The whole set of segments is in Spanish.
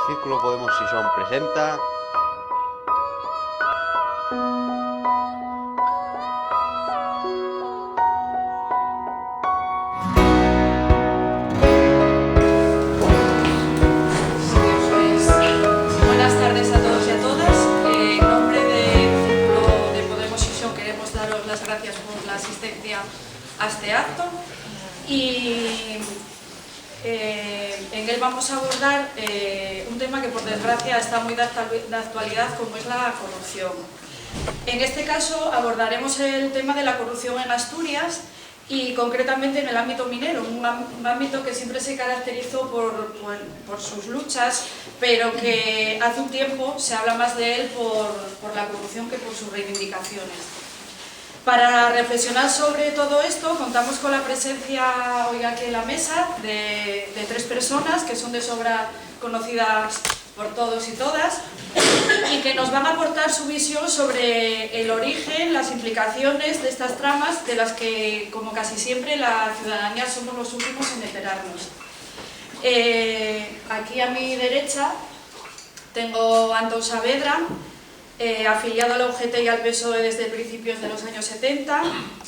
Círculo Podemos Sison presenta buenas tardes a todos y a todas. En nombre del Círculo de Podemos Sison queremos daros las gracias por la asistencia a este acto y en él vamos a abordar un tema que por desgracia está muy de actualidad, como es la corrupción. En este caso abordaremos el tema de la corrupción en Asturias y concretamente en el ámbito minero, un ámbito que siempre se caracterizó por sus luchas, pero que hace un tiempo se habla más de él por la corrupción que por sus reivindicaciones. Para reflexionar sobre todo esto, contamos con la presencia hoy aquí en la mesa de tres personas que son de sobra conocidas por todos y todas y que nos van a aportar su visión sobre el origen, las implicaciones de estas tramas de las que, como casi siempre, la ciudadanía somos los últimos en enterarnos. Aquí a mi derecha tengo a Antón Saavedra, afiliado a la UGT y al PSOE desde principios de los años 70.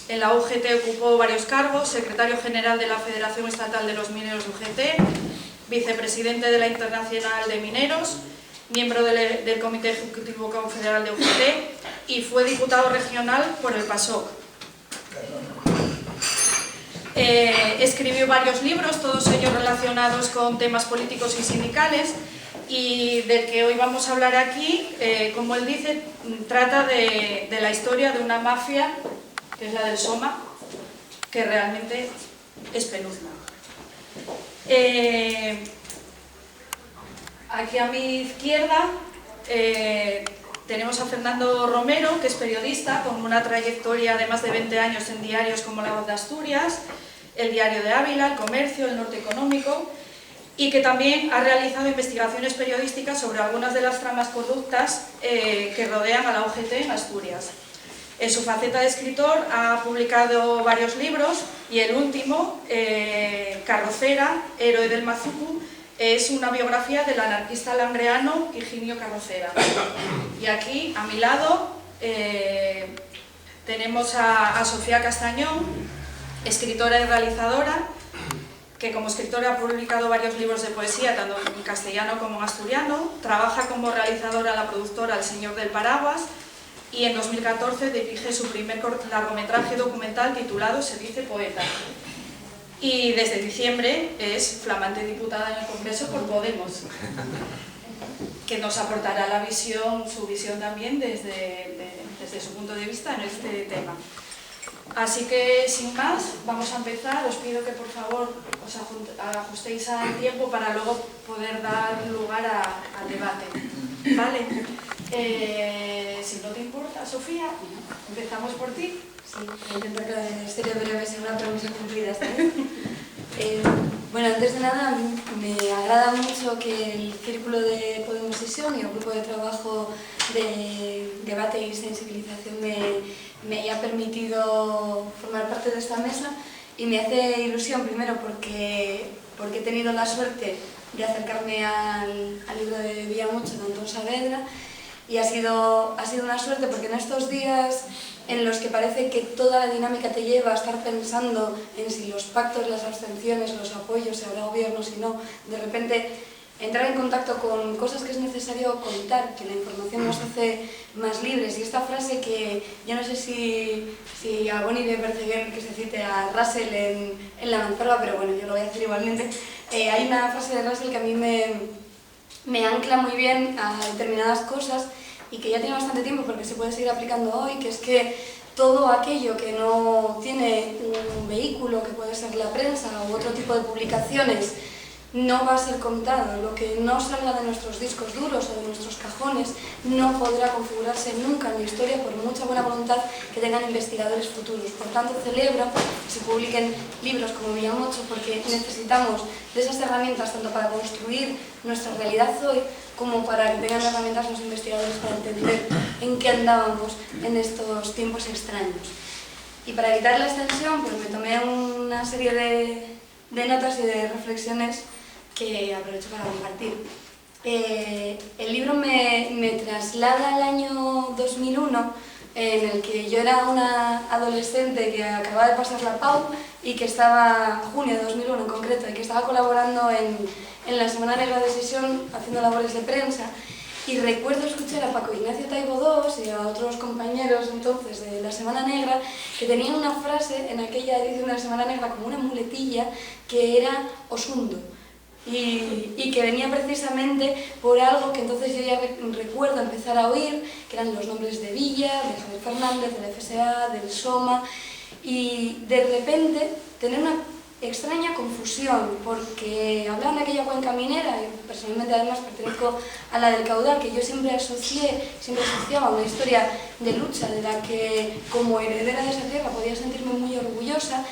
En la UGT ocupó varios cargos: secretario general de la Federación Estatal de los Mineros de UGT, vicepresidente de la Internacional de Mineros, miembro del Comité Ejecutivo Confederal de UGT y fue diputado regional por el PASOK. Escribió varios libros, todos ellos relacionados con temas políticos y sindicales, y del que hoy vamos a hablar aquí, como él dice, trata de la historia de una mafia, que es la del Soma, que realmente espeluzna. Aquí a mi izquierda tenemos a Fernando Romero, que es periodista, con una trayectoria de más de 20 años en diarios como La Voz de Asturias, El Diario de Ávila, El Comercio, El Norte Económico, y que también ha realizado investigaciones periodísticas sobre algunas de las tramas corruptas que rodean a la UGT en Asturias. En su faceta de escritor ha publicado varios libros y el último, Carrocera, héroe del Mazucu, es una biografía del anarquista langreano Higinio Carrocera. Y aquí, a mi lado, tenemos a Sofía Castañón, escritora y realizadora, que como escritora ha publicado varios libros de poesía, tanto en castellano como en asturiano. Trabaja como realizadora la productora El Señor del Paraguas y en 2014 dirige su primer largometraje documental titulado Se dice poeta. Y desde diciembre es flamante diputada en el Congreso por Podemos, que nos aportará su visión también desde su punto de vista en este tema. Así que, sin más, vamos a empezar. Os pido que por favor os ajustéis al tiempo para luego poder dar lugar al debate. ¿Vale? Si no te importa, Sofía, empezamos por ti. Sí, intento que sería breve, sea una promesa cumplida esta vez. Bueno, antes de nada, me agrada mucho que el Círculo de Podemos Sison y el grupo de trabajo de debate y sensibilización me haya permitido formar parte de esta mesa, y me hace ilusión primero porque he tenido la suerte de acercarme al libro de Villamucho de Antón Saavedra, y ha sido una suerte porque en estos días en los que parece que toda la dinámica te lleva a estar pensando en si los pactos, las abstenciones, los apoyos, si habrá gobierno, si no, de repente entrar en contacto con cosas que es necesario contar, que la información nos hace más libres. Y esta frase que yo no sé si a Bonnie le parece bien que se cite a Russell en La Manzorra, pero bueno, yo lo voy a hacer igualmente. Hay una frase de Russell que a mí me ancla muy bien a determinadas cosas y que ya tiene bastante tiempo porque se puede seguir aplicando hoy, que es que todo aquello que no tiene un vehículo, que puede ser la prensa u otro tipo de publicaciones, no va a ser contado. Lo que no salga de nuestros discos duros o de nuestros cajones no podrá configurarse nunca en la historia, por mucha buena voluntad que tengan investigadores futuros. Por tanto, celebro que se publiquen libros como Villamucho, porque necesitamos de esas herramientas tanto para construir nuestra realidad hoy como para que tengan herramientas los investigadores para entender en qué andábamos en estos tiempos extraños. Y para evitar la extensión, pues me tomé una serie de notas y de reflexiones que aprovecho para compartir. El libro me traslada al año 2001, en el que yo era una adolescente que acababa de pasar la PAU y que estaba, junio de 2001 en concreto, y que estaba colaborando en la Semana Negra de Sesión haciendo labores de prensa. Y recuerdo escuchar a Paco Ignacio Taibo II y a otros compañeros entonces de la Semana Negra que tenían una frase en aquella edición de la Semana Negra como una muletilla que era Osundo. Y que venía precisamente por algo que entonces yo ya recuerdo empezar a oír, que eran los nombres de Villa, de Javier Fernández, de la FSA, del SOMA, y de repente tener una extraña confusión, porque hablaban de aquella cuenca minera, y personalmente además pertenezco a la del Caudal, que yo siempre asociaba una historia de lucha de la que como heredera de esa tierra podía sentirme muy orgullosa,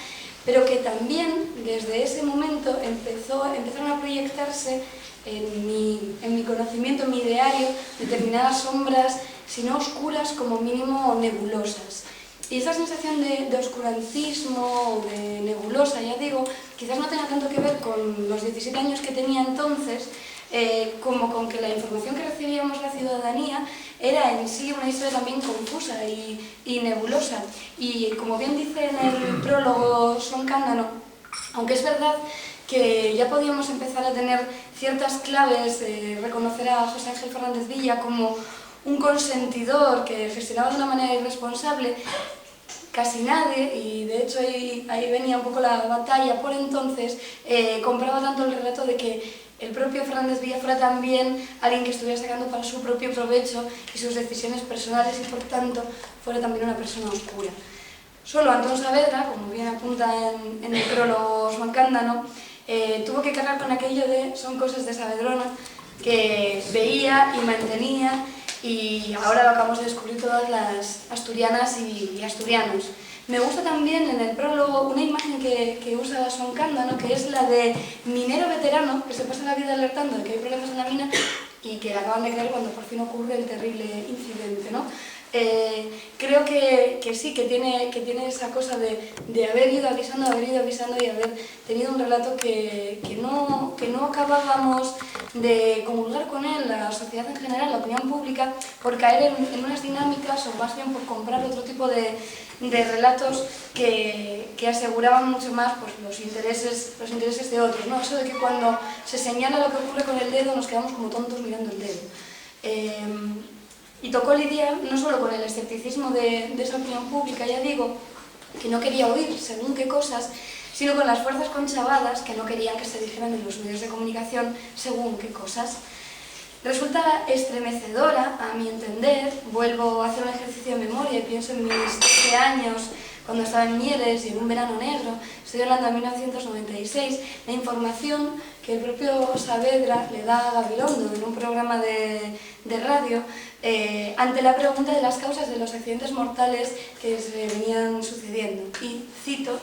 pero que también desde ese momento empezaron a proyectarse en mi conocimiento, en mi ideario, determinadas sombras, si no oscuras, como mínimo nebulosas. Y esa sensación de oscurantismo o de nebulosa, ya digo, quizás no tenga tanto que ver con los 17 años que tenía entonces, como con que la información que recibíamos la ciudadanía era en sí una historia también confusa y nebulosa. Y como bien dice en el prólogo Son Cándano, aunque es verdad que ya podíamos empezar a tener ciertas claves, reconocer a José Ángel Fernández Villa como un consentidor que gestionaba de una manera irresponsable, casi nadie, y de hecho ahí venía un poco la batalla por entonces, compraba tanto el relato de que el propio Fernández Villa fuera también alguien que estuviera sacando para su propio provecho y sus decisiones personales y por tanto fuera también una persona oscura. Solo Antón Saavedra, como bien apunta en el prólogo Juan Cándano, tuvo que cargar con aquello de son cosas de Saavedrona que veía y mantenía, y ahora lo acabamos de descubrir todas las asturianas y asturianos. Me gusta también en el prólogo una imagen que usa Son Cándano, que es la de minero veterano que se pasa la vida alertando de que hay problemas en la mina y que acaban de creer cuando por fin ocurre el terrible incidente, ¿no? Creo que sí, que tiene esa cosa de haber ido avisando y haber tenido un relato que no acabábamos de comulgar con él, la sociedad en general, la opinión pública, por caer en unas dinámicas o más bien por comprar otro tipo de relatos que aseguraban mucho más pues, los intereses de otros, ¿no? Eso de que cuando se señala lo que ocurre con el dedo nos quedamos como tontos mirando el dedo. Y tocó lidiar no solo con el escepticismo de esa opinión pública, ya digo, que no quería oír según qué cosas, sino con las fuerzas conchavadas que no querían que se dijeran en los medios de comunicación según qué cosas. Resulta estremecedora, a mi entender, vuelvo a hacer un ejercicio de memoria y pienso en mis 13 años, cuando estaba en Mieres y en un verano negro, estoy hablando de 1996, la información que el propio Saavedra le da a Gabilondo en un programa de radio ante la pregunta de las causas de los accidentes mortales que se venían sucediendo. Y cito,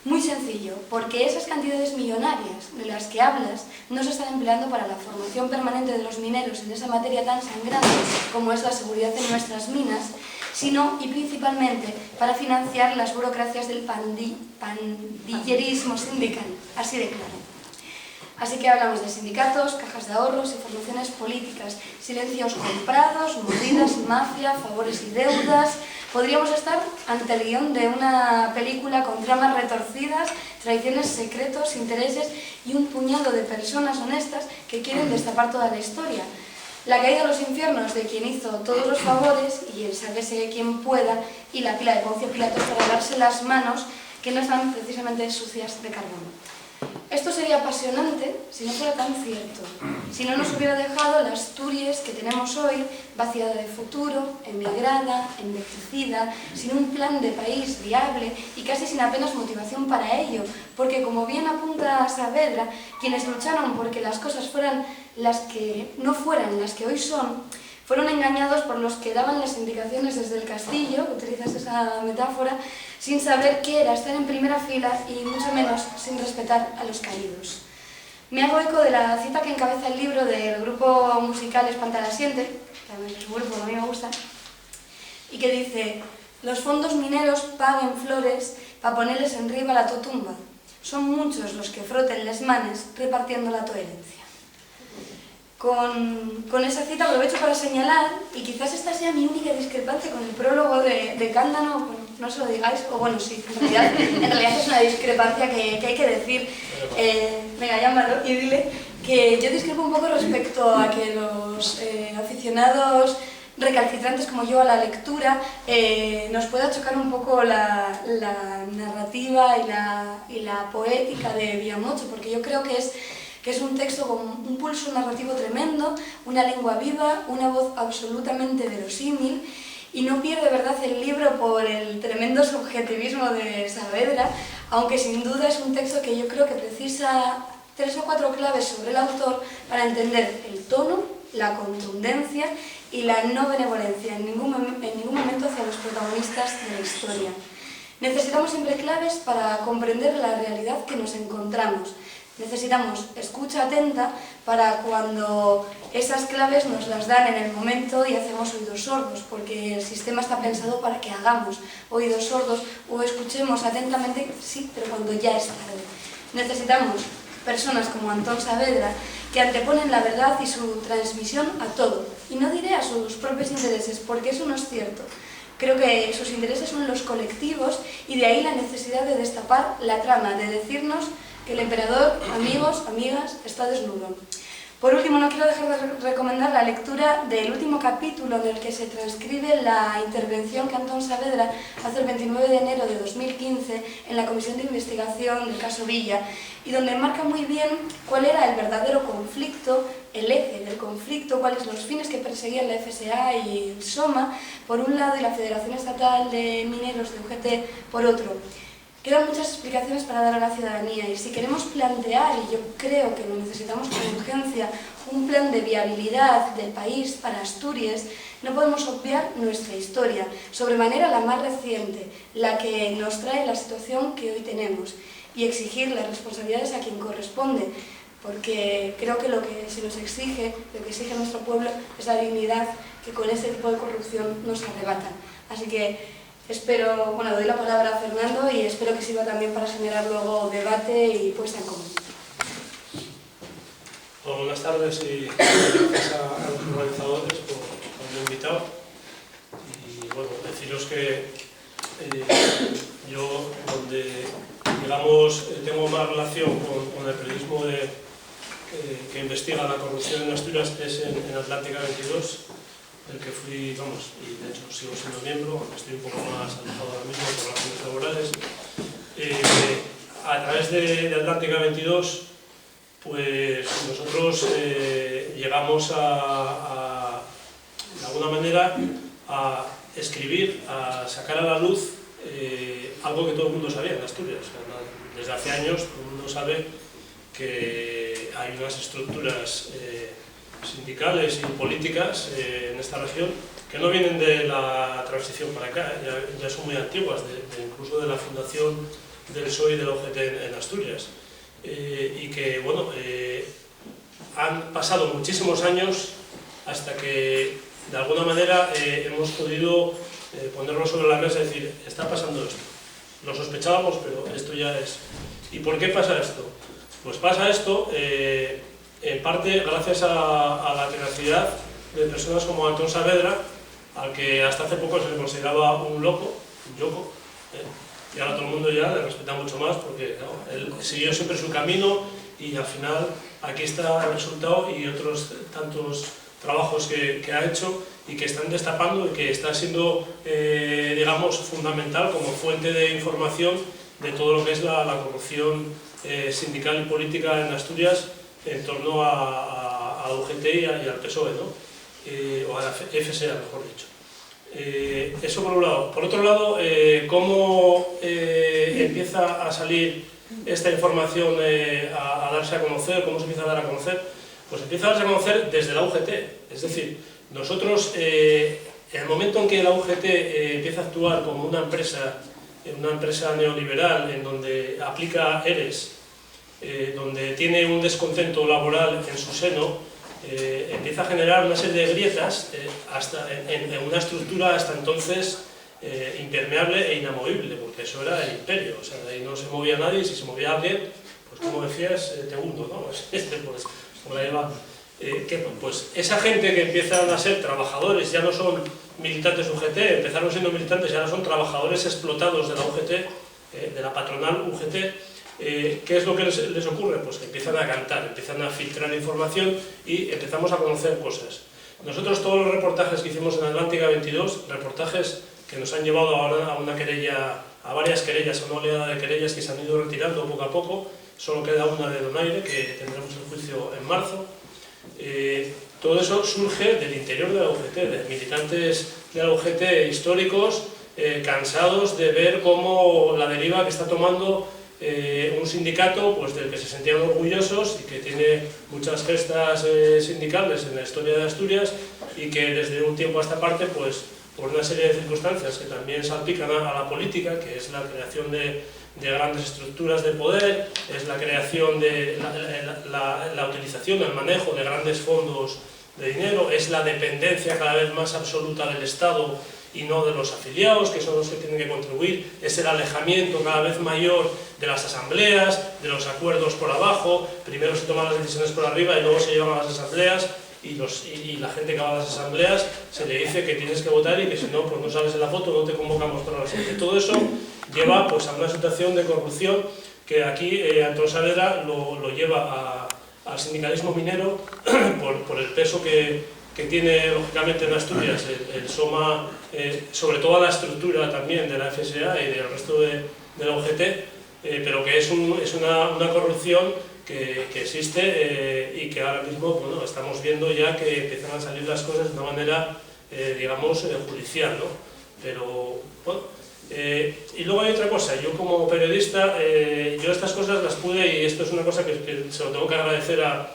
muy sencillo, porque esas cantidades millonarias de las que hablas no se están empleando para la formación permanente de los mineros en esa materia tan sangrante como es la seguridad en nuestras minas, sino y principalmente para financiar las burocracias del pandillerismo sindical, así de claro. Así que hablamos de sindicatos, cajas de ahorros y formaciones políticas, silencios comprados, mordidas, mafia, favores y deudas. Podríamos estar ante el guión de una película con tramas retorcidas, traiciones, secretos, intereses y un puñado de personas honestas que quieren destapar toda la historia. La caída a los infiernos de quien hizo todos los favores y el sálvese quien pueda, y la pila de Poncio Pilatos para lavarse las manos que no están precisamente sucias de carbono. Esto sería apasionante si no fuera tan cierto, si no nos hubiera dejado la Asturias que tenemos hoy, vaciada de futuro, emigrada, envejecida, sin un plan de país viable y casi sin apenas motivación para ello, porque como bien apunta Saavedra, quienes lucharon porque las cosas fueran las que no fueran las que hoy son, fueron engañados por los que daban las indicaciones desde el castillo, utilizas esa metáfora, sin saber qué era estar en primera fila y mucho menos sin respetar a los caídos. Me hago eco de la cita que encabeza el libro del grupo musical Espantalasiente, que a mí es un grupo que a mí me gusta, y que dice: los fondos mineros paguen flores pa ponerles enriba la totumba. Son muchos los que froten les manes repartiendo la toherencia. con esa cita aprovecho para señalar, y quizás esta sea mi única discrepancia con el prólogo de Cándano, bueno, no se lo digáis, o bueno, sí, en realidad es una discrepancia que hay que decir. Venga, llámalo y dile que yo discrepo un poco respecto a que los aficionados recalcitrantes como yo a la lectura nos pueda chocar un poco la narrativa y la poética de Villamocho, porque yo creo que es un texto con un pulso narrativo tremendo, una lengua viva, una voz absolutamente verosímil, y no pierde, ¿verdad?, el libro por el tremendo subjetivismo de Saavedra, aunque sin duda es un texto que yo creo que precisa 3 o 4 claves sobre el autor para entender el tono, la contundencia y la no benevolencia en ningún momento hacia los protagonistas de la historia. Necesitamos siempre claves para comprender la realidad que nos encontramos. Necesitamos escucha atenta para cuando esas claves nos las dan en el momento y hacemos oídos sordos, porque el sistema está pensado para que hagamos oídos sordos o escuchemos atentamente, sí, pero cuando ya es tarde. Necesitamos personas como Antón Saavedra que anteponen la verdad y su transmisión a todo, y no diré a sus propios intereses, porque eso no es cierto. Creo que sus intereses son los colectivos, y de ahí la necesidad de destapar la trama, de decirnos que el emperador, amigos, amigas, está desnudo. Por último, no quiero dejar de recomendar la lectura del último capítulo en el que se transcribe la intervención que Antón Saavedra hace el 29 de enero de 2015 en la Comisión de Investigación del caso Villa, y donde marca muy bien cuál era el verdadero conflicto, el eje del conflicto, cuáles los fines que perseguían la FSA y el SOMA, por un lado, y la Federación Estatal de Mineros de UGT, por otro. Quedan muchas explicaciones para dar a la ciudadanía, y si queremos plantear, y yo creo que lo necesitamos con urgencia, un plan de viabilidad del país para Asturias, no podemos obviar nuestra historia, sobremanera la más reciente, la que nos trae la situación que hoy tenemos, y exigir las responsabilidades a quien corresponde, porque creo que lo que se nos exige, lo que exige nuestro pueblo, es la dignidad que con este tipo de corrupción nos arrebatan. Así que espero, bueno, doy la palabra a Fernando y espero que sirva también para generar luego debate y puesta en común. Bueno, buenas tardes y gracias a los organizadores por haberme invitado. Y bueno, deciros que yo, donde digamos tengo más relación con el periodismo que investiga la corrupción en Asturias, es en Atlántica 22, del que fui, vamos, y de hecho sigo siendo miembro, aunque estoy un poco más alejado ahora mismo por razones laborales. A través de Atlántica 22, pues nosotros llegamos de alguna manera a escribir, a sacar a la luz algo que todo el mundo sabía en Asturias. Desde hace años todo el mundo sabe que hay unas estructuras sindicales y políticas en esta región que no vienen de la transición para acá, ya son muy antiguas, incluso de la fundación del PSOE y de la UGT en Asturias, y que bueno, han pasado muchísimos años hasta que de alguna manera hemos podido ponerlo sobre la mesa y decir, está pasando esto. Lo sospechábamos, pero esto ya es. ¿Y por qué pasa esto? Pues pasa esto en parte gracias a la tenacidad de personas como Antón Saavedra, al que hasta hace poco se le consideraba un loco, un yoco, y ahora todo el mundo ya le respeta mucho más porque ¿no? Él siguió siempre su camino y al final aquí está el resultado y otros tantos trabajos que ha hecho y que están destapando y que está siendo, digamos, fundamental como fuente de información de todo lo que es la corrupción sindical y política en Asturias en torno a la UGT y al PSOE, ¿no? O a la FSA, mejor dicho. Eso por un lado. Por otro lado, ¿cómo empieza a salir esta información a darse a conocer? ¿Cómo se empieza a dar a conocer? Pues empieza a darse a conocer desde la UGT. Es decir, nosotros, en el momento en que la UGT empieza a actuar como una empresa neoliberal en donde aplica ERES, donde tiene un descontento laboral en su seno, empieza a generar una serie de grietas en una estructura hasta entonces impermeable e inamovible, porque eso era el imperio, o sea, de ahí no se movía nadie, y si se movía alguien, pues como decías, te hundo, ¿no? Pues, como la lleva. Pues esa gente que empiezan a ser trabajadores, ya no son militantes UGT, empezaron siendo militantes y ahora son trabajadores explotados de la UGT, de la patronal UGT, ¿qué es lo que les ocurre? Pues que empiezan a cantar, empiezan a filtrar información y empezamos a conocer cosas. Nosotros todos los reportajes que hicimos en Atlántica 22, reportajes que nos han llevado ahora a una querella, a varias querellas, a una oleada de querellas que se han ido retirando poco a poco, solo queda una de Donaire, que tendremos el juicio en marzo. Todo eso surge del interior de la UGT, de militantes de la UGT históricos, cansados de ver cómo la deriva que está tomando un sindicato pues, del que se sentían orgullosos y que tiene muchas gestas sindicales en la historia de Asturias y que desde un tiempo a esta parte, pues, por una serie de circunstancias que también salpican a la política, que es la creación de grandes estructuras de poder, es la creación de la utilización, el manejo de grandes fondos de dinero, es la dependencia cada vez más absoluta del Estado y no de los afiliados, que son los que tienen que contribuir, es el alejamiento cada vez mayor de las asambleas, de los acuerdos por abajo, primero se toman las decisiones por arriba y luego se llevan a las asambleas y la gente que va a las asambleas se le dice que tienes que votar y que si no, pues no sales en la foto, no te convocamos para la siguiente. Todo eso lleva pues, a una situación de corrupción que aquí Antón Saavedra lo lleva al sindicalismo minero por el peso que tiene lógicamente en Asturias el SOMA, sobre todo la estructura también de la FSA y del resto de la UGT, pero que es una corrupción que existe y que ahora mismo bueno, estamos viendo ya que empiezan a salir las cosas de una manera, digamos, judicial, ¿no? Pero, bueno, y luego hay otra cosa, yo como periodista, yo estas cosas las pude, y esto es una cosa que se lo tengo que agradecer a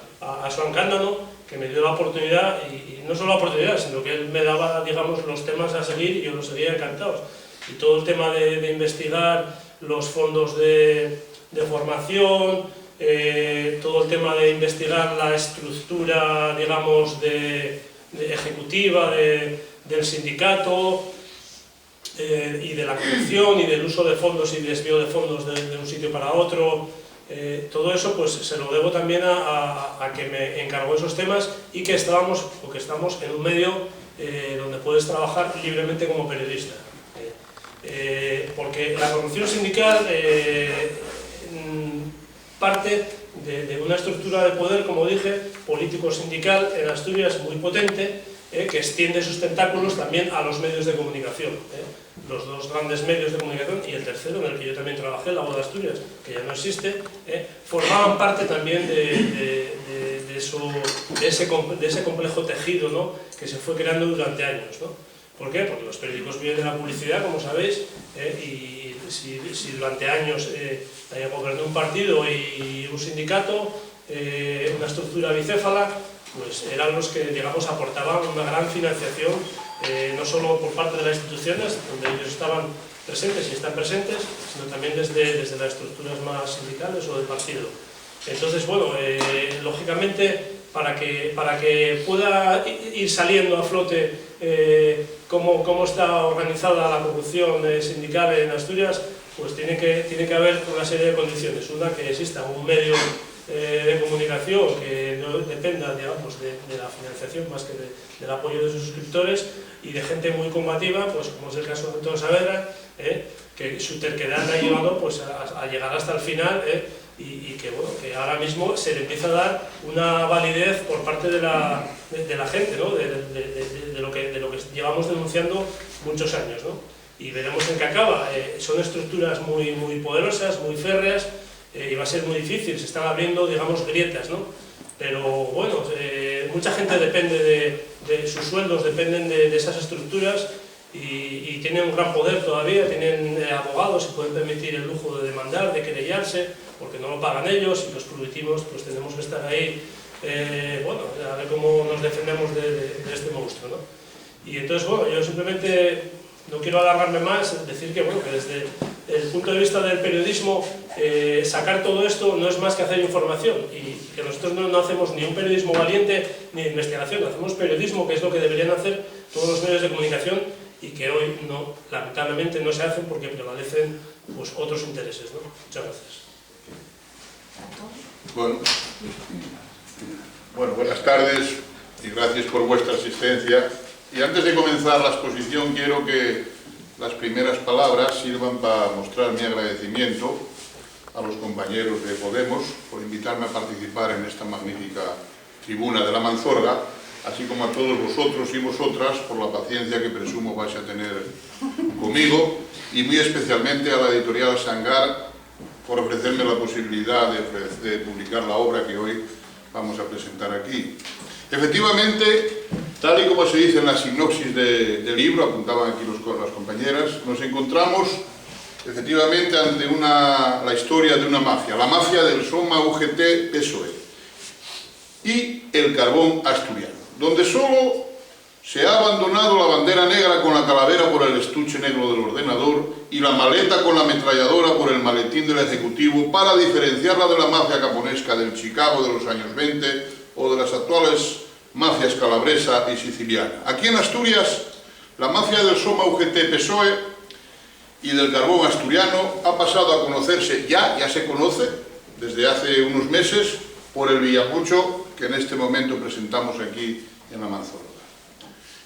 Joan Cándano, que me dio la oportunidad, y no solo la oportunidad, sino que él me daba, digamos, los temas a seguir y yo los seguía encantados. Y todo el tema de investigar los fondos de formación, todo el tema de investigar la estructura, digamos, ejecutiva del sindicato y de la corrupción y del uso de fondos y desvío de fondos de un sitio para otro, todo eso pues se lo debo también a que me encargó esos temas y que estamos en un medio donde puedes trabajar libremente como periodista. Porque la corrupción sindical parte de una estructura de poder, como dije, político-sindical en Asturias muy potente, que extiende sus tentáculos también a los medios de comunicación. Los dos grandes medios de comunicación y el tercero, en el que yo también trabajé, La Voz de Asturias, que ya no existe, formaban parte también de ese complejo tejido, ¿no?, que se fue creando durante años, ¿no? ¿Por qué? Porque los periódicos viven de la publicidad, como sabéis, y si durante años gobernó un partido y un sindicato, una estructura bicéfala, pues eran los que, digamos, aportaban una gran financiación, no solo por parte de las instituciones, donde ellos estaban presentes y están presentes, sino también desde las estructuras más sindicales o del partido. Entonces, bueno, lógicamente, para que pueda ir saliendo a flote cómo está organizada la corrupción sindical en Asturias, pues tiene que haber una serie de condiciones. Una, que exista un medio de comunicación que no dependa, digamos, de la financiación más que del apoyo de sus suscriptores y de gente muy combativa, pues como es el caso de Antón Saavedra, que su terquedad le ha llevado pues, a llegar hasta el final, y que, bueno, que ahora mismo se le empieza a dar una validez por parte de la gente, ¿no?, de lo que llevamos denunciando muchos años, ¿no? Y veremos en qué acaba. Son estructuras muy poderosas, muy férreas, y va a ser muy difícil, se están abriendo, digamos, grietas, ¿no? Pero bueno, mucha gente depende de sus sueldos, dependen de esas estructuras y tienen un gran poder todavía, tienen abogados y pueden permitir el lujo de demandar, de querellarse, porque no lo pagan ellos y los productivos pues tenemos que estar ahí, bueno, a ver cómo nos defendemos de este monstruo, ¿no? Y entonces, bueno, yo simplemente no quiero alargarme más, decir que, bueno, que desde el punto de vista del periodismo, sacar todo esto no es más que hacer información, y que nosotros no hacemos ni un periodismo valiente ni de investigación, hacemos periodismo, que es lo que deberían hacer todos los medios de comunicación y que hoy no, lamentablemente no se hacen porque prevalecen pues, otros intereses, ¿no? Muchas gracias. Bueno, Bueno, buenas tardes y gracias por vuestra asistencia. Y antes de comenzar la exposición, quiero que las primeras palabras sirvan para mostrar mi agradecimiento a los compañeros de Podemos por invitarme a participar en esta magnífica tribuna de la Manzorga, así como a todos vosotros y vosotras por la paciencia que presumo vais a tener conmigo, y muy especialmente a la editorial Sangar por ofrecerme la posibilidad de publicar la obra que hoy vamos a presentar aquí. Efectivamente, tal y como se dice en la sinopsis del libro, apuntaban aquí las compañeras, nos encontramos efectivamente ante la historia de una mafia, la mafia del Soma UGT-PSOE y el carbón asturiano, donde solo se ha abandonado la bandera negra con la calavera por el estuche negro del ordenador y la maleta con la ametralladora por el maletín del Ejecutivo para diferenciarla de la mafia caponesca del Chicago de los años 20 o de las actuales mafias calabresa y siciliana. Aquí en Asturias, la mafia del Soma UGT-PSOE y del carbón asturiano ha pasado a conocerse, ya se conoce, desde hace unos meses, por el Villamucho que en este momento presentamos aquí en la Manzorga.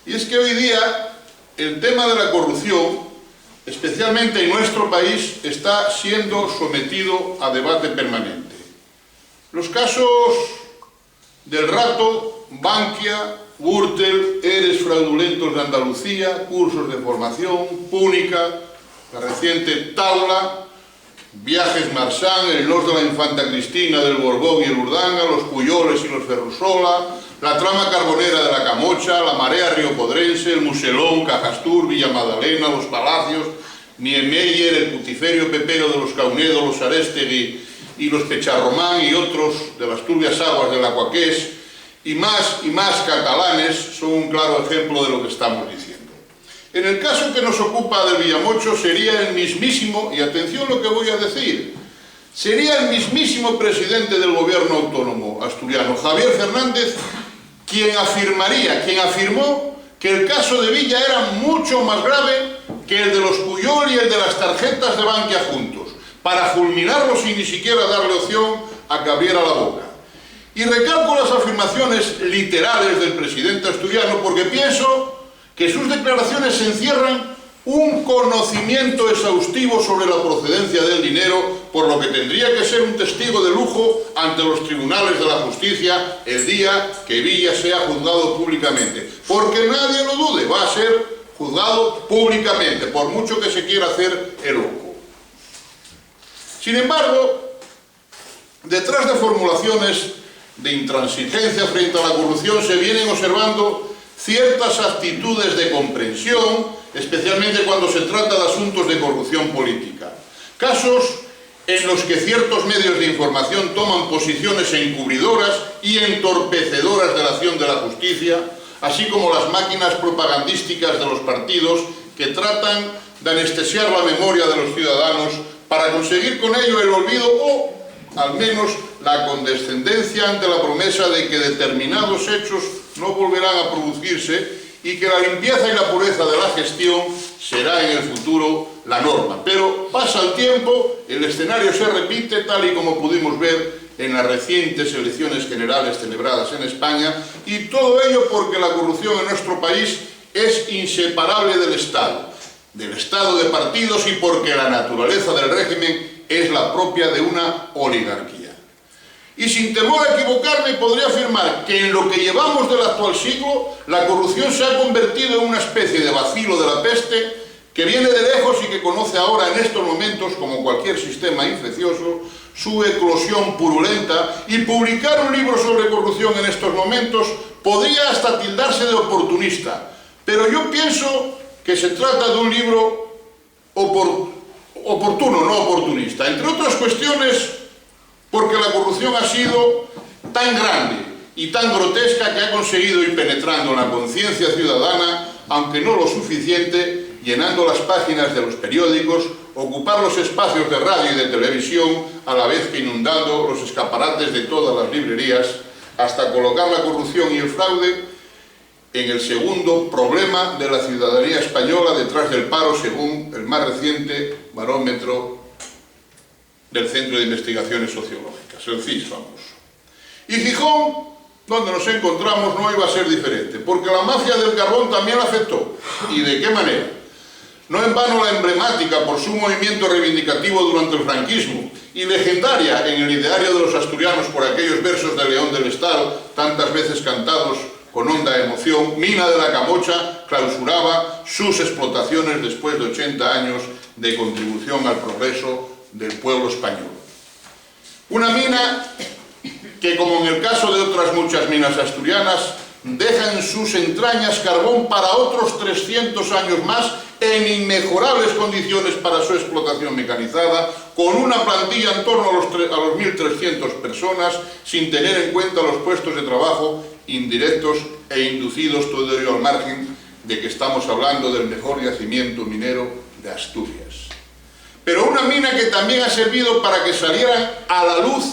Y es que hoy día el tema de la corrupción, especialmente en nuestro país, está siendo sometido a debate permanente. Los casos del Rato, Bankia, Gürtel, ERES fraudulentos de Andalucía, cursos de formación, Púnica, la reciente Taula, Viajes Marsan, el Nord de la Infanta Cristina, del Borbón y el Urdanga, los Puyoles y los Ferrusola, la trama carbonera de la Camocha, la Marea Riopodrense, el Muselón, Cajastur, Villa Magdalena, los Palacios, Niemeyer, el Putiferio Pepero de los Caunedo, los Arestegui y los Pecharromán y otros de las turbias aguas del Aquaqués, y más catalanes son un claro ejemplo de lo que estamos diciendo. En el caso que nos ocupa del Villamocho sería el mismísimo, y atención lo que voy a decir, sería el mismísimo presidente del gobierno autónomo asturiano, Javier Fernández, quien afirmó que el caso de Villa era mucho más grave que el de los Puyol y el de las tarjetas de Bankia juntos, para fulminarlo sin ni siquiera darle opción a que abriera la boca. Y recalco las afirmaciones literales del presidente asturiano porque pienso que sus declaraciones encierran un conocimiento exhaustivo sobre la procedencia del dinero, por lo que tendría que ser un testigo de lujo ante los tribunales de la justicia el día que Villa sea juzgado públicamente. Porque nadie lo dude, va a ser juzgado públicamente, por mucho que se quiera hacer el loco. Sin embargo, detrás de formulaciones de intransigencia frente a la corrupción se vienen observando ciertas actitudes de comprensión, especialmente cuando se trata de asuntos de corrupción política. Casos en los que ciertos medios de información toman posiciones encubridoras y entorpecedoras de la acción de la justicia, así como las máquinas propagandísticas de los partidos que tratan de anestesiar la memoria de los ciudadanos para conseguir con ello el olvido o, al menos, la condescendencia ante la promesa de que determinados hechos no volverán a producirse y que la limpieza y la pureza de la gestión será en el futuro la norma. Pero pasa el tiempo, el escenario se repite, tal y como pudimos ver en las recientes elecciones generales celebradas en España, y todo ello porque la corrupción en nuestro país es inseparable del Estado de partidos, y porque la naturaleza del régimen es la propia de una oligarquía. Y sin temor a equivocarme, podría afirmar que en lo que llevamos del actual siglo, la corrupción se ha convertido en una especie de bacilo de la peste que viene de lejos y que conoce ahora en estos momentos, como cualquier sistema infeccioso, su eclosión purulenta, y publicar un libro sobre corrupción en estos momentos podría hasta tildarse de oportunista. Pero yo pienso que se trata de un libro oportuno, no oportunista. Entre otras cuestiones, porque la corrupción ha sido tan grande y tan grotesca que ha conseguido ir penetrando en la conciencia ciudadana, aunque no lo suficiente, llenando las páginas de los periódicos, ocupar los espacios de radio y de televisión, a la vez que inundando los escaparates de todas las librerías, hasta colocar la corrupción y el fraude en el segundo problema de la ciudadanía española detrás del paro, según el más reciente barómetro del Centro de Investigaciones Sociológicas, el CIS famoso. Y Gijón donde nos encontramos no iba a ser diferente, porque la mafia del carbón también la afectó. ¿Y de qué manera? No en vano la emblemática por su movimiento reivindicativo durante el franquismo y legendaria en el ideario de los asturianos por aquellos versos de León del Estado, tantas veces cantados con honda emoción, Mina de la Camocha clausuraba sus explotaciones después de 80 años de contribución al progreso del pueblo español. Una mina que, como en el caso de otras muchas minas asturianas, deja en sus entrañas carbón para otros 300 años más en inmejorables condiciones para su explotación mecanizada, con una plantilla en torno a los 1.300 personas, sin tener en cuenta los puestos de trabajo indirectos e inducidos, todo ello al margen de que estamos hablando del mejor yacimiento minero de Asturias. Pero una mina que también ha servido para que salieran a la luz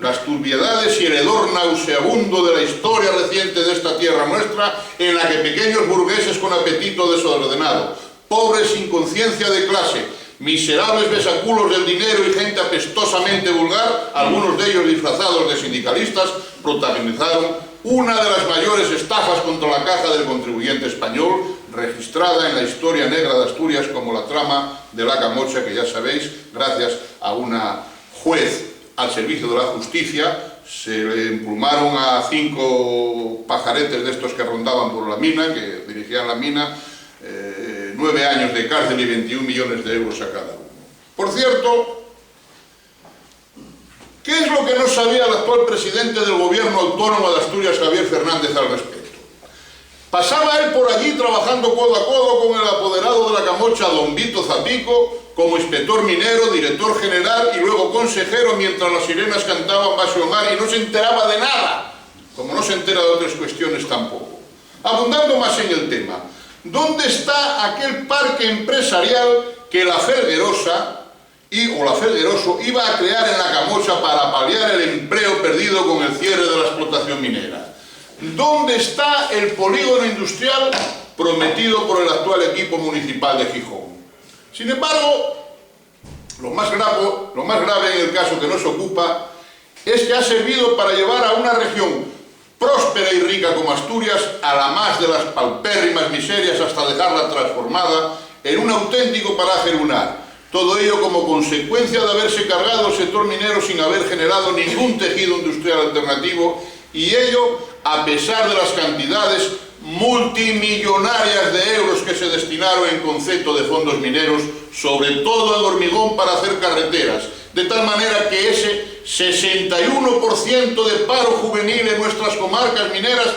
las turbiedades y el hedor nauseabundo de la historia reciente de esta tierra nuestra, en la que pequeños burgueses con apetito desordenado, pobres sin conciencia de clase, miserables besaculos del dinero y gente apestosamente vulgar, algunos de ellos disfrazados de sindicalistas, protagonizaron una de las mayores estafas contra la caja del contribuyente español, registrada en la historia negra de Asturias como la trama de la Camocha, que ya sabéis, gracias a una juez al servicio de la justicia, se le emplumaron a 5 pajaretes de estos que rondaban por la mina, que dirigían la mina, 9 años de cárcel y 21 millones de euros a cada uno. Por cierto, ¿qué es lo que no sabía el actual presidente del gobierno autónomo de Asturias, Javier Fernández, al respecto? Pasaba él por allí trabajando codo a codo con el apoderado de la Camocha, don Vito Zapico, como inspector minero, director general y luego consejero, mientras las sirenas cantaban bajo el mar, y no se enteraba de nada, como no se entera de otras cuestiones tampoco. Abundando más en el tema, ¿dónde está aquel parque empresarial que la Felguerosa o la Felgueroso iba a crear en la Camocha para paliar el empleo perdido con el cierre de la explotación minera? ¿Dónde está el polígono industrial prometido por el actual equipo municipal de Gijón? Sin embargo, lo más grave en el caso que nos ocupa es que ha servido para llevar a una región próspera y rica como Asturias a la más de las paupérrimas miserias, hasta dejarla transformada en un auténtico paraje lunar. Todo ello como consecuencia de haberse cargado el sector minero sin haber generado ningún tejido industrial alternativo, y ello a pesar de las cantidades multimillonarias de euros que se destinaron en concepto de fondos mineros, sobre todo en hormigón para hacer carreteras, de tal manera que ese 61% de paro juvenil en nuestras comarcas mineras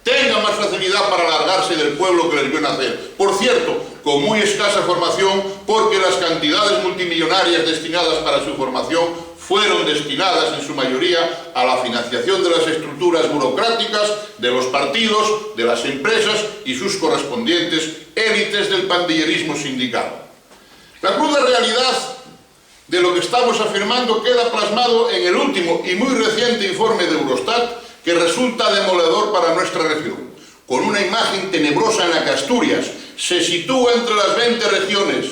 tenga más facilidad para largarse del pueblo que les vio nacer. Por cierto, con muy escasa formación, porque las cantidades multimillonarias destinadas para su formación fueron destinadas en su mayoría a la financiación de las estructuras burocráticas, de los partidos, de las empresas y sus correspondientes élites del pandillerismo sindical. La cruda realidad de lo que estamos afirmando queda plasmado en el último y muy reciente informe de Eurostat, que resulta demoledor para nuestra región, con una imagen tenebrosa en la que Asturias se sitúa entre las 20 regiones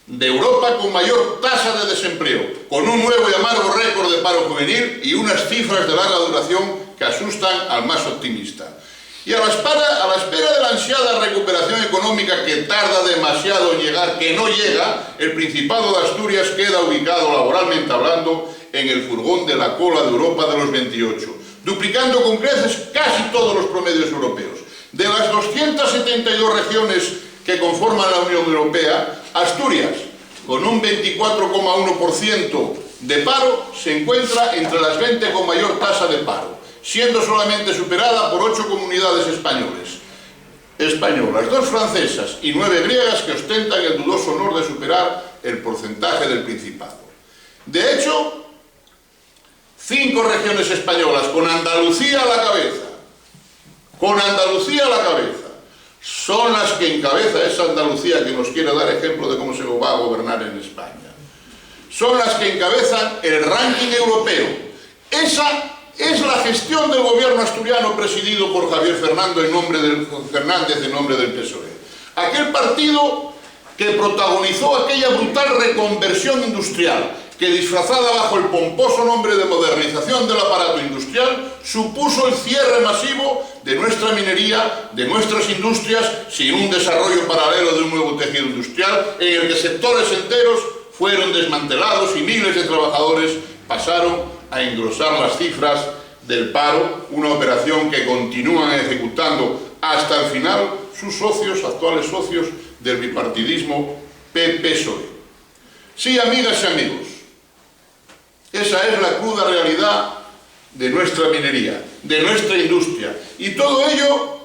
de Europa con mayor tasa de desempleo, con un nuevo y amargo récord de paro juvenil y unas cifras de larga duración que asustan al más optimista. Y a la espera de la ansiada recuperación económica que tarda demasiado en llegar, que no llega, el Principado de Asturias queda ubicado laboralmente hablando en el furgón de la cola de Europa de los 28, duplicando con creces casi todos los promedios europeos. De las 272 regiones que conforman la Unión Europea, Asturias, con un 24,1% de paro, se encuentra entre las 20 con mayor tasa de paro, siendo solamente superada por 8 comunidades españolas, 2 francesas y 9 griegas, que ostentan el dudoso honor de superar el porcentaje del Principado. De hecho, 5 regiones españolas, con Andalucía a la cabeza, son las que encabeza esa Andalucía que nos quiere dar ejemplo de cómo se va a gobernar en España. Son las que encabezan el ranking europeo. Esa es la gestión del gobierno asturiano presidido por Javier Fernández en nombre del PSOE. Aquel partido que protagonizó aquella brutal reconversión industrial, que, disfrazada bajo el pomposo nombre de modernización del aparato industrial, supuso el cierre masivo de nuestra minería, de nuestras industrias, sin un desarrollo paralelo de un nuevo tejido industrial en el que sectores enteros fueron desmantelados y miles de trabajadores pasaron a engrosar las cifras del paro, una operación que continúan ejecutando hasta el final sus socios, actuales socios del bipartidismo PP-PSOE. Sí, amigas y amigos, esa es la cruda realidad de nuestra minería, de nuestra industria, y todo ello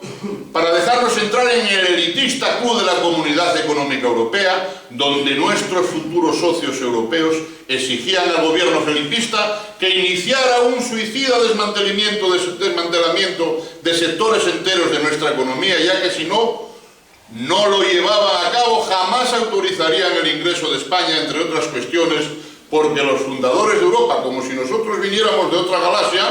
para dejarnos entrar en el elitista club de la Comunidad Económica Europea, donde nuestros futuros socios europeos exigían al gobierno felipista que iniciara un suicida desmantelamiento de sectores enteros de nuestra economía, ya que si no lo llevaban a cabo, jamás autorizarían el ingreso de España, entre otras cuestiones, porque los fundadores de Europa, como si nosotros viniéramos de otra galaxia,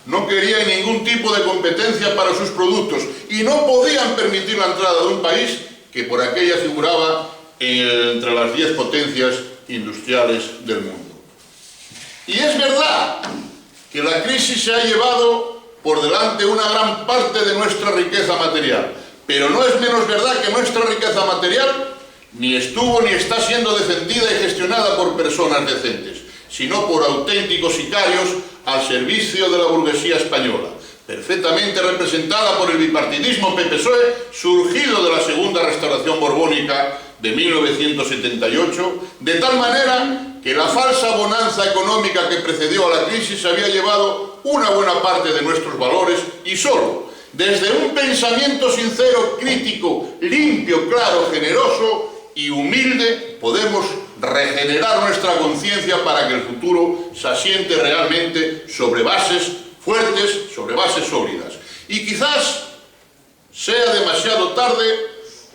no querían ningún tipo de competencia para sus productos y no podían permitir la entrada de un país que por aquella figuraba entre las 10 potencias industriales del mundo. Y es verdad que la crisis se ha llevado por delante una gran parte de nuestra riqueza material, pero no es menos verdad que nuestra riqueza material ni estuvo ni está siendo defendida y gestionada por personas decentes, sino por auténticos sicarios al servicio de la burguesía española, perfectamente representada por el bipartidismo PP-PSOE, surgido de la segunda restauración borbónica de 1978, de tal manera que la falsa bonanza económica que precedió a la crisis había llevado una buena parte de nuestros valores y solo desde un pensamiento sincero, crítico, limpio, claro, generoso y humilde podemos regenerar nuestra conciencia para que el futuro se asiente realmente sobre bases fuertes, sobre bases sólidas. Y quizás sea demasiado tarde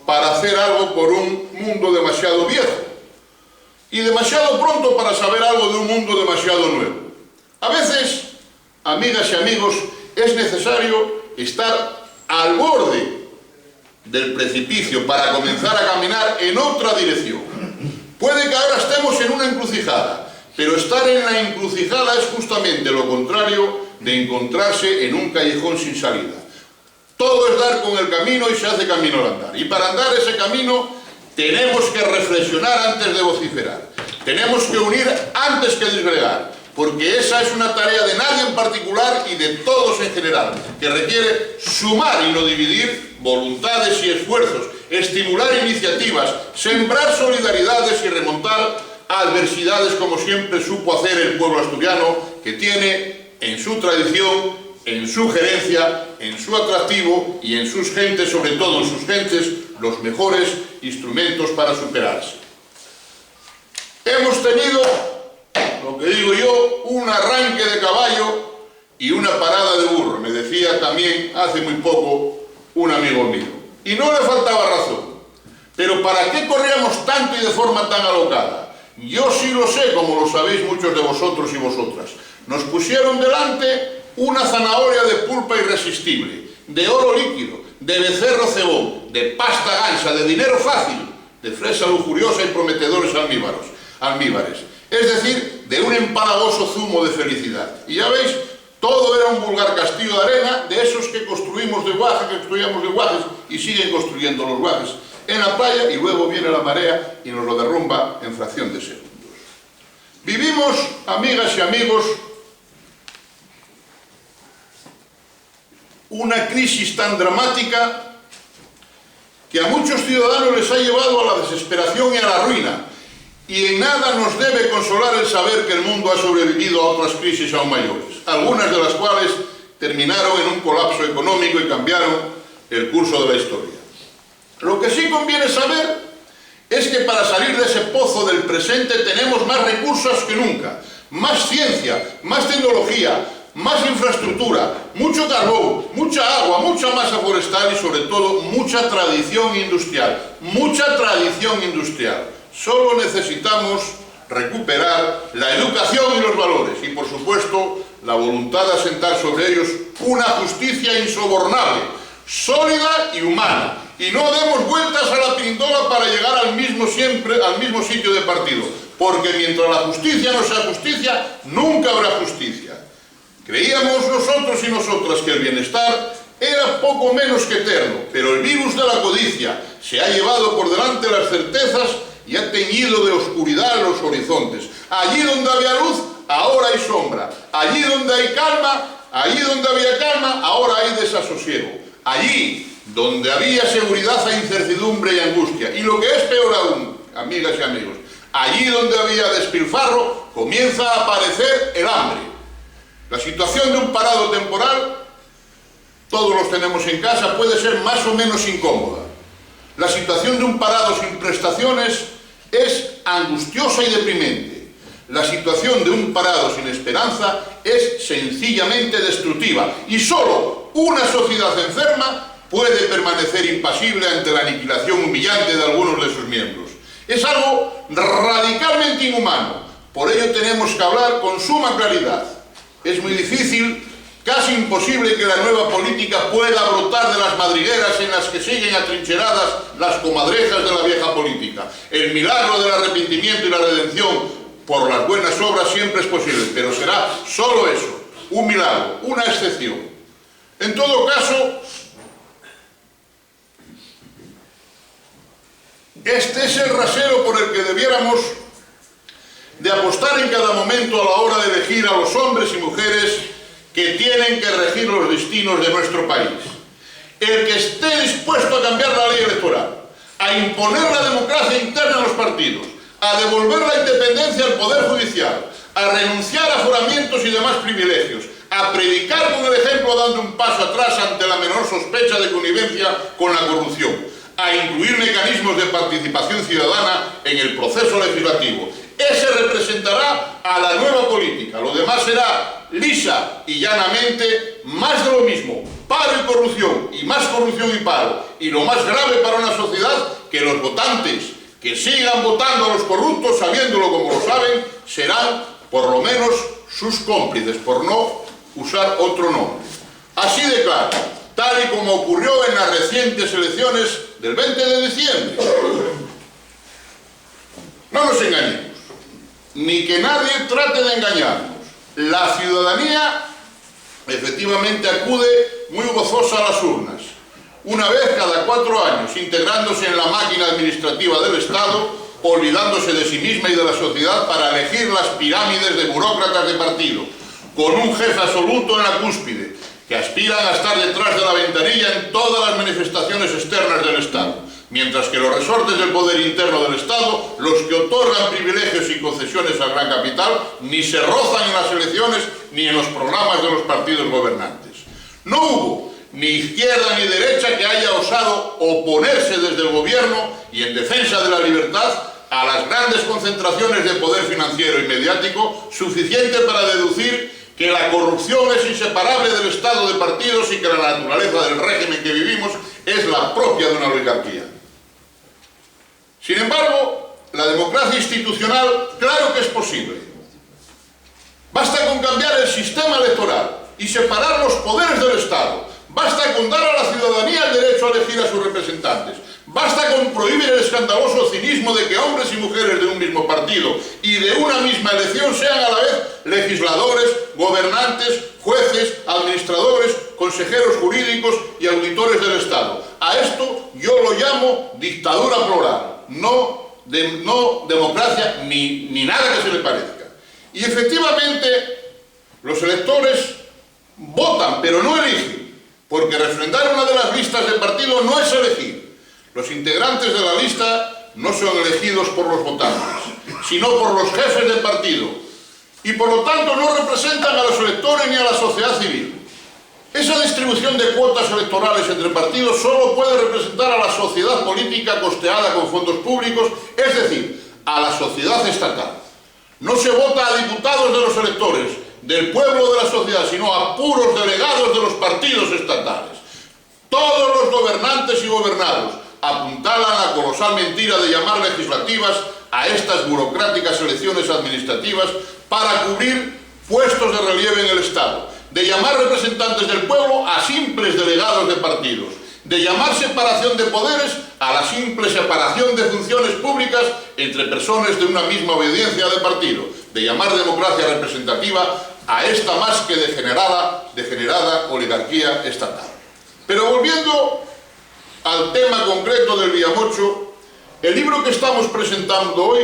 para hacer algo por un mundo demasiado viejo y demasiado pronto para saber algo de un mundo demasiado nuevo. A veces, amigas y amigos, es necesario estar al borde del precipicio para comenzar a caminar en otra dirección. Puede que ahora estemos en una encrucijada, pero estar en la encrucijada es justamente lo contrario de encontrarse en un callejón sin salida. Todo es dar con el camino y se hace camino al andar. Y para andar ese camino tenemos que reflexionar antes de vociferar. Tenemos que unir antes que disgregar, porque esa es una tarea de nadie en particular y de todos en general, que requiere sumar y no dividir voluntades y esfuerzos, estimular iniciativas, sembrar solidaridades y remontar adversidades como siempre supo hacer el pueblo asturiano, que tiene en su tradición, en su gerencia, en su atractivo y en sus gentes, sobre todo en sus gentes, los mejores instrumentos para superarse. Hemos tenido, lo que digo yo, un arranque de caballo y una parada de burro, me decía también hace muy poco un amigo mío. Y no le faltaba razón. Pero ¿para qué corríamos tanto y de forma tan alocada? Yo sí lo sé, como lo sabéis muchos de vosotros y vosotras. Nos pusieron delante una zanahoria de pulpa irresistible, de oro líquido, de becerro cebón, de pasta gansa, de dinero fácil, de fresa lujuriosa y prometedores almíbares. Es decir, de un empalagoso zumo de felicidad. Y ya veis, todo era un vulgar castillo de arena, de esos que construimos de guajes, que construíamos de guajes y siguen construyendo los guajes en la playa, y luego viene la marea y nos lo derrumba en fracción de segundos. Vivimos, amigas y amigos, una crisis tan dramática que a muchos ciudadanos les ha llevado a la desesperación y a la ruina, y en nada nos debe consolar el saber que el mundo ha sobrevivido a otras crisis aún mayores, algunas de las cuales terminaron en un colapso económico y cambiaron el curso de la historia. Lo que sí conviene saber es que para salir de ese pozo del presente tenemos más recursos que nunca, más ciencia, más tecnología, más infraestructura, mucho carbón, mucha agua, mucha masa forestal y sobre todo mucha tradición industrial, mucha tradición industrial. Solo necesitamos recuperar la educación y los valores y, por supuesto, la voluntad de asentar sobre ellos una justicia insobornable, sólida y humana, Y no demos vueltas a la pintola para llegar al mismo sitio de partido, porque mientras la justicia no sea justicia, nunca habrá justicia. Creíamos nosotros y nosotras que el bienestar era poco menos que eterno, pero el virus de la codicia se ha llevado por delante las certezas y ha teñido de oscuridad los horizontes. Allí donde había luz, ahora hay sombra. Allí donde hay calma, allí donde había calma, ahora hay desasosiego. Allí donde había seguridad hay incertidumbre y angustia. Y lo que es peor aún, amigas y amigos, allí donde había despilfarro, comienza a aparecer el hambre. La situación de un parado temporal, todos los tenemos en casa, puede ser más o menos incómoda. La situación de un parado sin prestaciones es angustiosa y deprimente. La situación de un parado sin esperanza es sencillamente destructiva. Y solo una sociedad enferma puede permanecer impasible ante la aniquilación humillante de algunos de sus miembros. Es algo radicalmente inhumano. Por ello tenemos que hablar con suma claridad. Es muy difícil, casi imposible, que la nueva política pueda brotar de las madrigueras en las que siguen atrincheradas las comadrejas de la vieja política. El milagro del arrepentimiento y la redención por las buenas obras siempre es posible, pero será solo eso, un milagro, una excepción. En todo caso, este es el rasero por el que debiéramos de apostar en cada momento a la hora de elegir a los hombres y mujeres que tienen que regir los destinos de nuestro país. El que esté dispuesto a cambiar la ley electoral, a imponer la democracia interna en los partidos, a devolver la independencia al Poder Judicial, a renunciar a aforamientos y demás privilegios, a predicar con el ejemplo dando un paso atrás ante la menor sospecha de connivencia con la corrupción, a incluir mecanismos de participación ciudadana en el proceso legislativo. Ese representará a la nueva política. Lo demás será lisa y llanamente más de lo mismo. Paro y corrupción, y más corrupción y paro. Y lo más grave para una sociedad, que los votantes que sigan votando a los corruptos, sabiéndolo como lo saben, serán por lo menos sus cómplices, por no usar otro nombre. Así de claro, tal y como ocurrió en las recientes elecciones del 20 de diciembre. No nos engañemos, ni que nadie trate de engañarnos. La ciudadanía efectivamente acude muy gozosa a las urnas, una vez cada 4 años, integrándose en la máquina administrativa del Estado, olvidándose de sí misma y de la sociedad para elegir las pirámides de burócratas de partido, con un jefe absoluto en la cúspide, que aspiran a estar detrás de la ventanilla en todas las manifestaciones externas del Estado, mientras que los resortes del poder interno del Estado, los que otorgan privilegios y concesiones al gran capital, ni se rozan en las elecciones ni en los programas de los partidos gobernantes. No hubo ni izquierda ni derecha que haya osado oponerse desde el gobierno y en defensa de la libertad a las grandes concentraciones de poder financiero y mediático, suficiente para deducir que la corrupción es inseparable del estado de partidos y que la naturaleza del régimen que vivimos es la propia de una oligarquía. Sin embargo, la democracia institucional, claro que es posible. Basta con cambiar el sistema electoral y separar los poderes del Estado. Basta con dar a la ciudadanía el derecho a elegir a sus representantes. Basta con prohibir el escandaloso cinismo de que hombres y mujeres de un mismo partido y de una misma elección sean a la vez legisladores, gobernantes, jueces, administradores, consejeros jurídicos y auditores del Estado. A esto yo lo llamo dictadura plural, no democracia ni nada que se le parezca. Y efectivamente los electores votan, pero no eligen, porque refrendar una de las listas de partido no es elegir. Los integrantes de la lista no son elegidos por los votantes, sino por los jefes de partido, y por lo tanto no representan a los electores ni a la sociedad civil. Esa distribución de cuotas electorales entre partidos solo puede representar a la sociedad política costeada con fondos públicos, es decir, a la sociedad estatal. No se vota a diputados de los electores, del pueblo de la sociedad, sino a puros delegados de los partidos estatales. Todos los gobernantes y gobernados apuntalan la colosal mentira de llamar legislativas a estas burocráticas elecciones administrativas para cubrir puestos de relieve en el Estado, de llamar representantes del pueblo a simples delegados de partidos, de llamar separación de poderes a la simple separación de funciones públicas entre personas de una misma obediencia de partido, de llamar democracia representativa a esta más que degenerada oligarquía estatal. Pero volviendo al tema concreto del Villamocho, el libro que estamos presentando hoy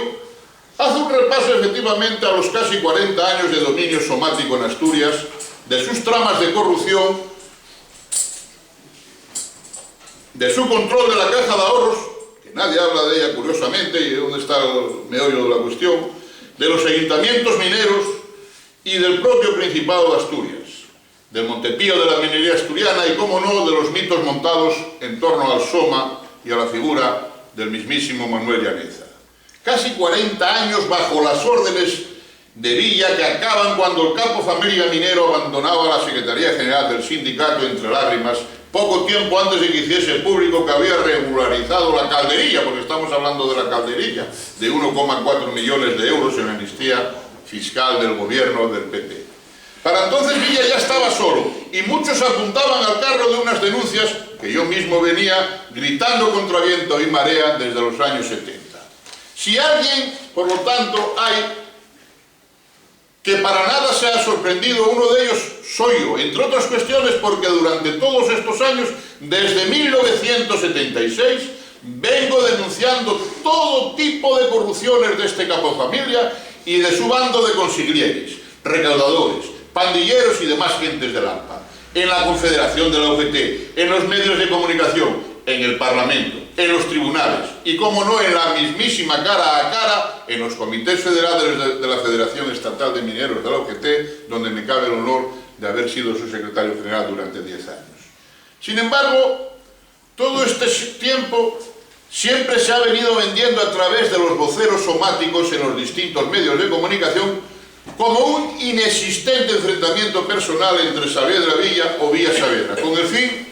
hace un repaso efectivamente a los casi 40 años de dominio somático en Asturias, de sus tramas de corrupción, de su control de la caja de ahorros, que nadie habla de ella curiosamente, y dónde está el meollo de la cuestión, de los ayuntamientos mineros y del propio Principado de Asturias, del Montepío de la minería asturiana y, cómo no, de los mitos montados en torno al Soma y a la figura del mismísimo Manuel Llaneza. Casi 40 años bajo las órdenes de Villa, que acaban cuando el capo familia minero abandonaba la Secretaría General del sindicato entre lágrimas, poco tiempo antes de que hiciese público que había regularizado la calderilla, porque estamos hablando de la calderilla, de 1,4 millones de euros en amnistía fiscal del gobierno del PP. Para entonces Villa ya estaba solo, y muchos apuntaban al carro de unas denuncias que yo mismo venía gritando contra viento y marea desde los años 70. Si alguien, por lo tanto, hay que para nada se ha sorprendido, uno de ellos soy yo, entre otras cuestiones porque durante todos estos años, desde 1976, vengo denunciando todo tipo de corrupciones de este capofamilia y de su bando de consiglieres, recaudadores, pandilleros y demás gentes del AMPA, en la Confederación de la UGT, en los medios de comunicación, en el Parlamento, en los tribunales y, como no, en la mismísima cara a cara en los comités federales de la Federación Estatal de Mineros de la UGT, donde me cabe el honor de haber sido su secretario general durante 10 años. Sin embargo, todo este tiempo siempre se ha venido vendiendo a través de los voceros somáticos en los distintos medios de comunicación como un inexistente enfrentamiento personal entre Saavedra Villa o Villa Saavedra, con el fin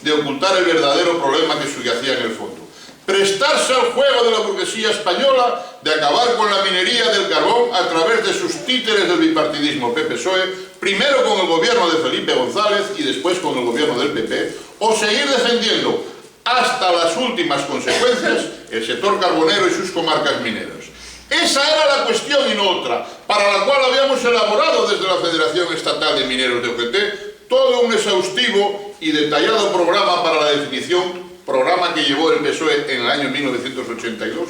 de ocultar el verdadero problema que subyacía en el fondo. Prestarse al juego de la burguesía española de acabar con la minería del carbón a través de sus títeres del bipartidismo PP-PSOE, primero con el gobierno de Felipe González y después con el gobierno del PP, o seguir defendiendo hasta las últimas consecuencias el sector carbonero y sus comarcas mineras. Esa era la cuestión y no otra, para la cual habíamos elaborado desde la Federación Estatal de Mineros de UGT todo un exhaustivo y detallado programa para la definición, programa que llevó el PSOE en el año 1982,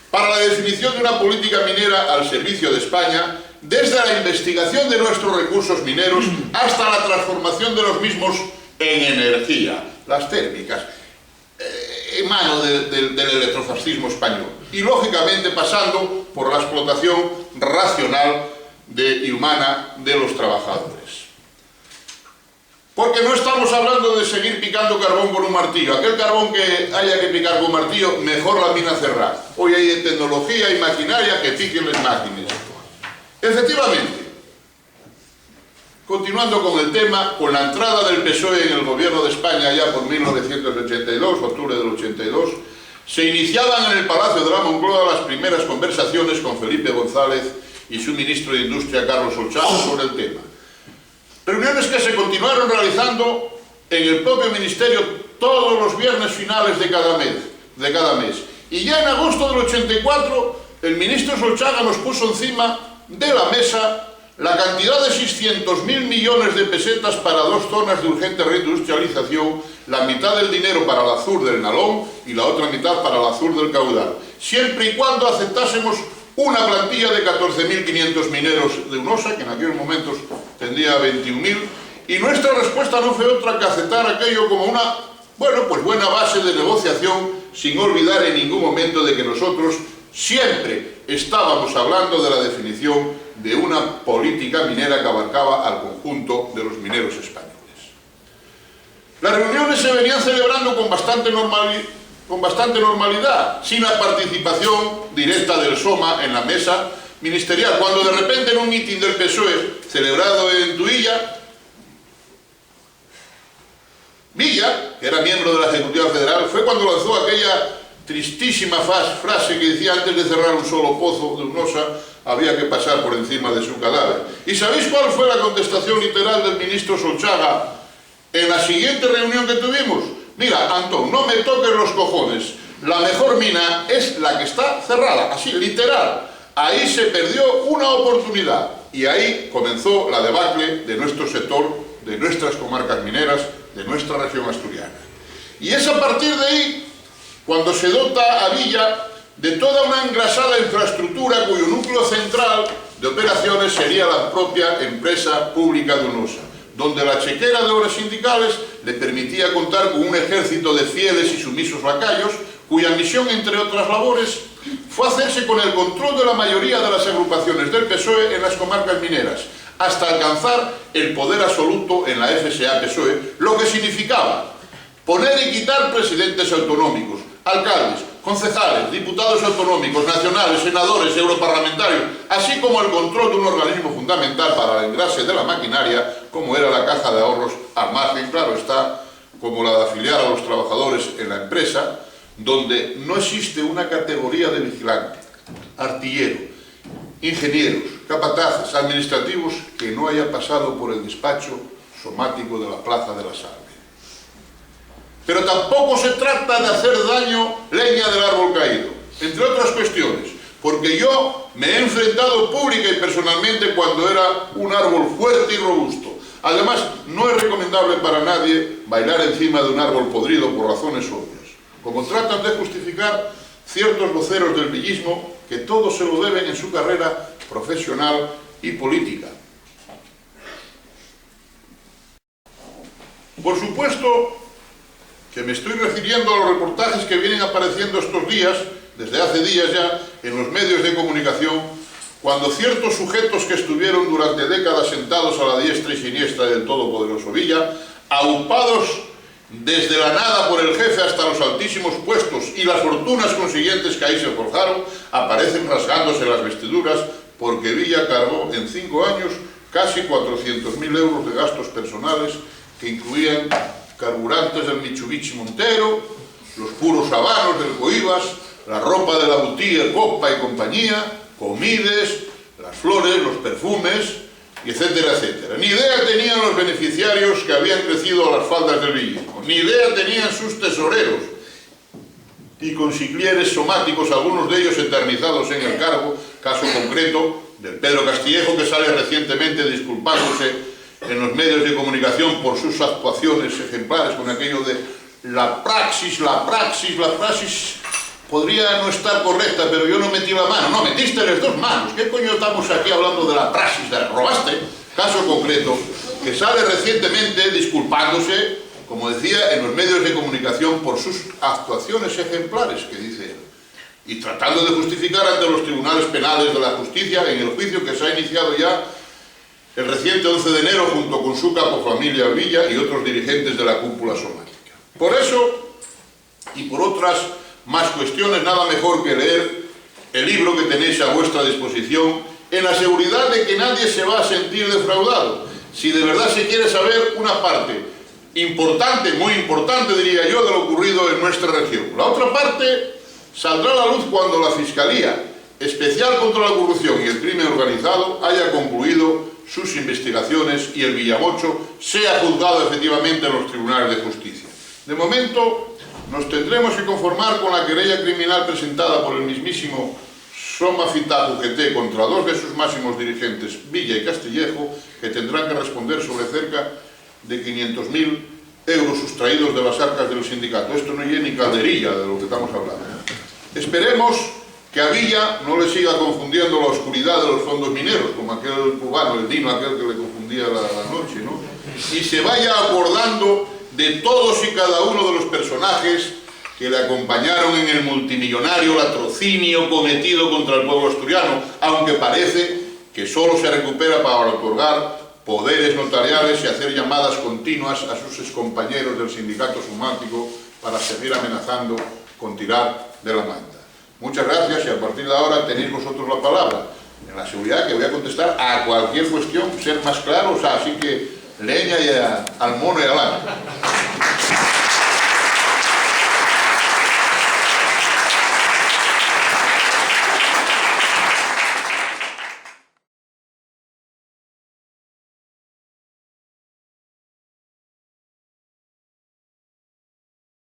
para la definición de una política minera al servicio de España, desde la investigación de nuestros recursos mineros hasta la transformación de los mismos en energía, las térmicas, en mano del electrofascismo español, y lógicamente pasando por la explotación racional y humana de los trabajadores. Porque no estamos hablando de seguir picando carbón con un martillo. Aquel carbón que haya que picar con martillo, mejor la mina cerrada. Hoy hay tecnología y maquinaria que piquen las máquinas. Efectivamente, continuando con el tema, con la entrada del PSOE en el gobierno de España ya por 1982, octubre del 82, se iniciaban en el Palacio de la Moncloa las primeras conversaciones con Felipe González y su ministro de Industria, Carlos Solchaga, sobre el tema. Reuniones que se continuaron realizando en el propio ministerio todos los viernes finales de cada mes. Y ya en agosto del 84, el ministro Solchaga nos puso encima de la mesa la cantidad de 600.000 millones de pesetas para 2 zonas de urgente reindustrialización, la mitad del dinero para la Azur del Nalón y la otra mitad para la Azur del Caudal, siempre y cuando aceptásemos una plantilla de 14.500 mineros de UNOSA, que en aquellos momentos tendría 21.000, y nuestra respuesta no fue otra que aceptar aquello como una, buena base de negociación, sin olvidar en ningún momento de que nosotros siempre estábamos hablando de la definición de una política minera que abarcaba al conjunto de los mineros españoles. Las reuniones se venían celebrando con bastante normalidad, sin la participación directa del SOMA en la mesa ministerial, cuando de repente en un mitin del PSOE celebrado en Tuilla, Villa, que era miembro de la Ejecutiva Federal, fue cuando lanzó aquella tristísima frase que decía: antes de cerrar un solo pozo de UNOSA había que pasar por encima de su cadáver. ¿Y sabéis cuál fue la contestación literal del ministro Solchaga en la siguiente reunión que tuvimos? Mira, Antón, no me toques los cojones. La mejor mina es la que está cerrada, así, literal. Ahí se perdió una oportunidad y ahí comenzó la debacle de nuestro sector, de nuestras comarcas mineras, de nuestra región asturiana. Y es a partir de ahí cuando se dota a Villa de toda una engrasada infraestructura cuyo núcleo central de operaciones sería la propia empresa pública de Unosa, donde la chequera de obras sindicales le permitía contar con un ejército de fieles y sumisos lacayos, cuya misión, entre otras labores, fue hacerse con el control de la mayoría de las agrupaciones del PSOE en las comarcas mineras, hasta alcanzar el poder absoluto en la FSA-PSOE, lo que significaba poner y quitar presidentes autonómicos, alcaldes, concejales, diputados autonómicos, nacionales, senadores, europarlamentarios, así como el control de un organismo fundamental para el engrase de la maquinaria, como era la Caja de Ahorros, al margen, claro está, como la de afiliar a los trabajadores en la empresa, donde no existe una categoría de vigilante, artillero, ingenieros, capataces, administrativos que no haya pasado por el despacho somático de la Plaza de la Salve. Pero tampoco se trata de hacer daño leña del árbol caído, entre otras cuestiones, porque yo me he enfrentado pública y personalmente cuando era un árbol fuerte y robusto. Además, no es recomendable para nadie bailar encima de un árbol podrido por razones obvias, como tratan de justificar ciertos voceros del villismo que todo se lo deben en su carrera profesional y política. Por supuesto que me estoy refiriendo a los reportajes que vienen apareciendo estos días, desde hace días ya, en los medios de comunicación, cuando ciertos sujetos que estuvieron durante décadas sentados a la diestra y siniestra del todopoderoso Villa, aupados desde la nada por el jefe hasta los altísimos puestos y las fortunas consiguientes que ahí se forjaron, aparecen rasgándose las vestiduras porque Villa cargó en 5 años casi 400.000 euros de gastos personales que incluían carburantes del Mitsubishi Montero, los puros habanos del Coibas, la ropa de la Boutier, Copa y compañía, comides, las flores, los perfumes, y etcétera, etcétera. Ni idea tenían los beneficiarios que habían crecido a las faldas del villismo, ni idea tenían sus tesoreros y consiglieres somáticos, algunos de ellos eternizados en el cargo, caso concreto del Pedro Castillejo, que sale recientemente disculpándose en los medios de comunicación por sus actuaciones ejemplares con aquello de la praxis, podría no estar correcta, pero yo no metí la mano. No, metiste las dos manos. ¿Qué coño estamos aquí hablando de la praxis? ¿Robaste? Caso concreto, que sale recientemente disculpándose, como decía, en los medios de comunicación por sus actuaciones ejemplares, que dice él, y tratando de justificar ante los tribunales penales de la justicia en el juicio que se ha iniciado ya el reciente 11 de enero junto con su capofamilia Villa y otros dirigentes de la cúpula somática. Por eso, y por otras más cuestiones, nada mejor que leer el libro que tenéis a vuestra disposición en la seguridad de que nadie se va a sentir defraudado, si de verdad se quiere saber una parte importante, muy importante diría yo, de lo ocurrido en nuestra región. La otra parte saldrá a la luz cuando la Fiscalía Especial contra la Corrupción y el Crimen Organizado haya concluido sus investigaciones y el Villamocho sea juzgado efectivamente en los tribunales de justicia. De momento, nos tendremos que conformar con la querella criminal presentada por el mismísimo Soma Fita UGT contra dos de sus máximos dirigentes, Villa y Castillejo, que tendrán que responder sobre cerca de 500.000 euros sustraídos de las arcas del sindicato. Esto no es ni calderilla de lo que estamos hablando. Esperemos que a Villa no le siga confundiendo la oscuridad de los fondos mineros, como aquel cubano, el Dino, aquel que le confundía la noche, ¿no? Y se vaya acordando de todos y cada uno de los personajes que le acompañaron en el multimillonario latrocinio cometido contra el pueblo asturiano, aunque parece que solo se recupera para otorgar poderes notariales y hacer llamadas continuas a sus excompañeros del sindicato somático para seguir amenazando con tirar de la manta. Muchas gracias y a partir de ahora tenéis vosotros la palabra, en la seguridad que voy a contestar a cualquier cuestión, ser más claros, así que leña y al mono y al ánimo.